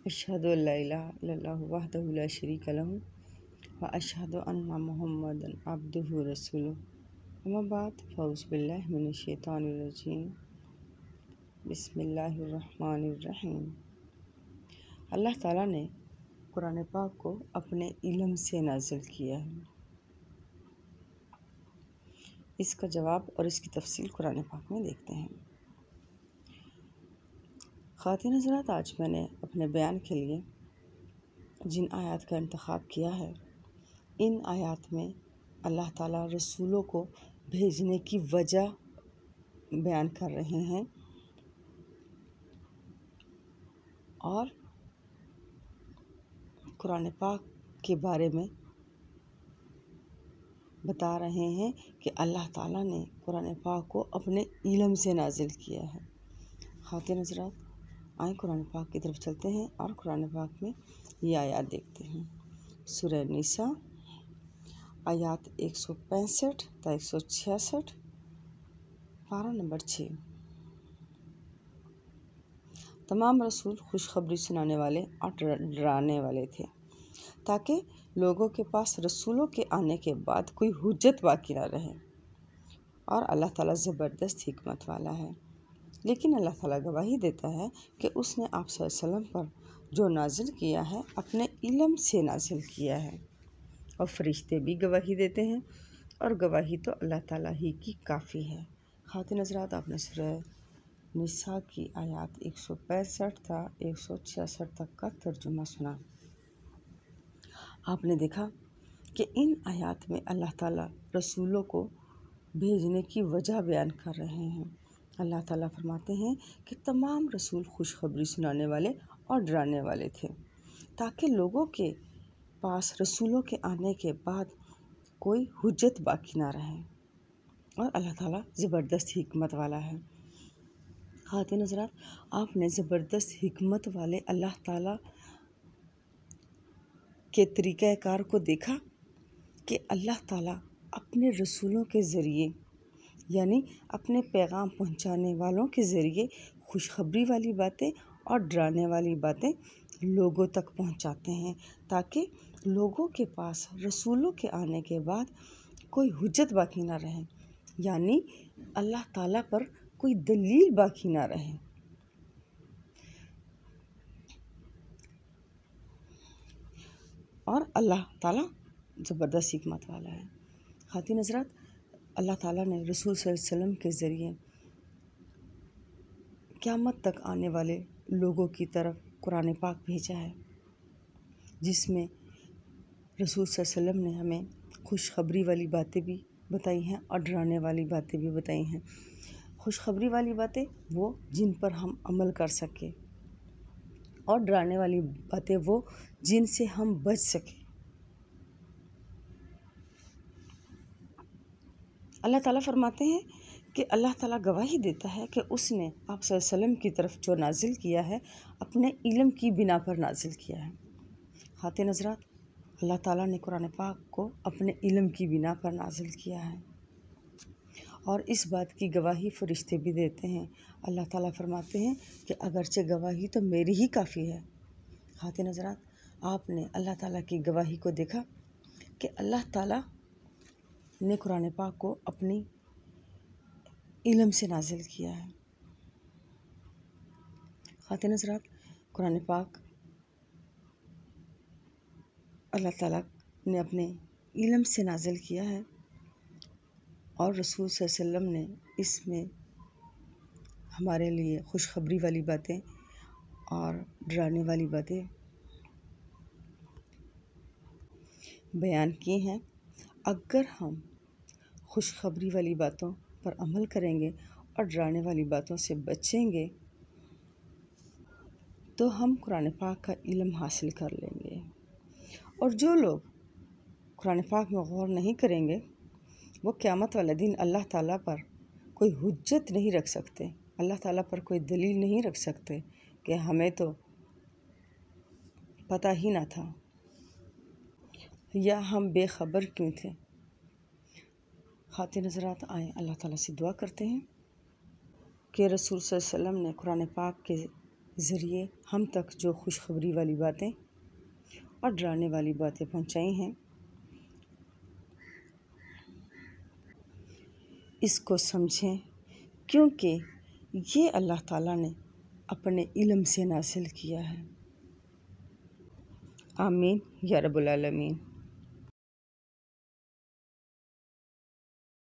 اشہد ان لا الہ الا اللہ وحدہ لا شریک لہ واشہد ان محمدا عبدہ ورسولہ اما بعد فاعوذ باللہ من الشیطان الرجیم بسم اللہ الرحمن الرحیم۔ اللہ تعالیٰ نے قرآن پاک کو اپنے علم سے نازل کیا ہے۔ اس کا جواب اور اس کی تفصیل قرآن پاک میں دیکھتے ہیں۔ خواتین حضرات، آج میں نے اپنے بیان کے لیے جن آیات کا انتخاب کیا ہے، ان آیات میں اللہ تعالیٰ رسولوں کو بھیجنے کی وجہ بیان کر رہے ہیں اور قرآن پاک کے بارے میں بتا رہے ہیں کہ اللہ تعالیٰ نے قرآن پاک کو اپنے علم سے نازل کیا ہے۔ خواتین حضرات، آئیں قرآن پاک کی طرف چلتے ہیں اور قرآن پاک میں یہ آیات دیکھتے ہیں۔ سورہ نساء آیات 165 تا 166، پارہ نمبر 6۔ تمام رسول خوشخبری سنانے والے اور ڈرانے والے تھے تاکہ لوگوں کے پاس رسولوں کے آنے کے بعد کوئی حجت باقی نہ رہے، اور اللہ تعالیٰ زبردست حکمت والا ہے۔ لیکن اللہ تعالیٰ گواہی دیتا ہے کہ اس نے آپ صلی اللہ علیہ وسلم پر جو نازل کیا ہے اپنے علم سے نازل کیا ہے، اور فرشتے بھی گواہی دیتے ہیں، اور گواہی تو اللہ تعالیٰ ہی کی کافی ہے۔ خواتین حضرات، آپ نے سورہ نساء کی آیات 165 تا 166 تک کا ترجمہ سنا۔ آپ نے دیکھا کہ ان آیات میں اللہ تعالیٰ رسولوں کو بھیجنے کی وجہ بیان کر رہے ہیں۔ اللہ تعالیٰ فرماتے ہیں کہ تمام رسول خوشخبری سنانے والے اور ڈرانے والے تھے تاکہ لوگوں کے پاس رسولوں کے آنے کے بعد کوئی حجت باقی نہ رہے، اور اللہ تعالیٰ زبردست حکمت والا ہے۔ خواتین حضرات، آپ نے زبردست حکمت والے اللہ تعالیٰ کے طریقہ کار کو دیکھا کہ اللہ تعالیٰ اپنے رسولوں کے ذریعے، یعنی اپنے پیغام پہنچانے والوں کے ذریعے خوشخبری والی باتیں اور ڈرانے والی باتیں لوگوں تک پہنچاتے ہیں تاکہ لوگوں کے پاس رسولوں کے آنے کے بعد کوئی حجت باقی نہ رہے، یعنی اللہ تعالیٰ پر کوئی دلیل باقی نہ رہے۔ اور اللہ تعالیٰ زبردست حکمت والا ہے۔ خواتین حضرات، اللہ تعالیٰ نے رسول صلی اللہ علیہ وسلم کے ذریعے قیامت تک آنے والے لوگوں کی طرف قرآن پاک بھیجا ہے، جس میں رسول صلی اللہ علیہ وسلم نے ہمیں خوشخبری والی باتیں بھی بتائی ہیں اور ڈرانے والی باتیں بھی بتائی ہیں۔ خوشخبری والی باتیں وہ جن پر ہم عمل کر سکیں، اور ڈرانے والی باتیں وہ جن سے ہم بچ سکیں۔ اللہ تعالیٰ فرماتے ہیں کہ اللہ تعالیٰ گواہی دیتا ہے کہ اس نے آپ صلی اللہ علیہ وسلم کی طرف جو نازل کیا ہے اپنے علم کی بنا پر نازل کیا ہے۔ خواتین حضرات، اللہ تعالیٰ نے قرآن پاک کو اپنے علم کی بنا پر نازل کیا ہے، اور اس بات کی گواہی فرشتے بھی دیتے ہیں۔ اللہ تعالیٰ فرماتے ہیں کہ اگرچہ گواہی تو میری ہی کافی ہے۔ خواتین حضرات، آپ نے اللہ تعالیٰ کی گواہی کو دیکھا کہ اللہ تعالیٰ نے قرآن پاک کو اپنی علم سے نازل کیا ہے۔ خواتین حضرات، قرآن پاک اللہ تعالیٰ نے اپنے علم سے نازل کیا ہے، اور رسول صلی اللہ علیہ وسلم نے اس میں ہمارے لیے خوشخبری والی باتیں اور ڈرانے والی باتیں بیان کی ہیں۔ اگر ہم خوشخبری والی باتوں پر عمل کریں گے اور ڈرانے والی باتوں سے بچیں گے تو ہم قرآن پاک کا علم حاصل کر لیں گے، اور جو لوگ قرآن پاک میں غور نہیں کریں گے وہ قیامت والے دن اللہ تعالیٰ پر کوئی حجت نہیں رکھ سکتے، اللہ تعالیٰ پر کوئی دلیل نہیں رکھ سکتے کہ ہمیں تو پتہ ہی نہ تھا، یا ہم بے خبر کیوں تھے۔ خواتین حضرات، آئیں اللہ تعالیٰ سے دعا کرتے ہیں کہ رسول صلی اللہ علیہ وسلم نے قرآن پاک کے ذریعے ہم تک جو خوشخبری والی باتیں اور ڈرانے والی باتیں پہنچائی ہیں، اس کو سمجھیں، کیونکہ یہ اللہ تعالیٰ نے اپنے علم سے نازل کیا ہے۔ آمین یا رب العالمین۔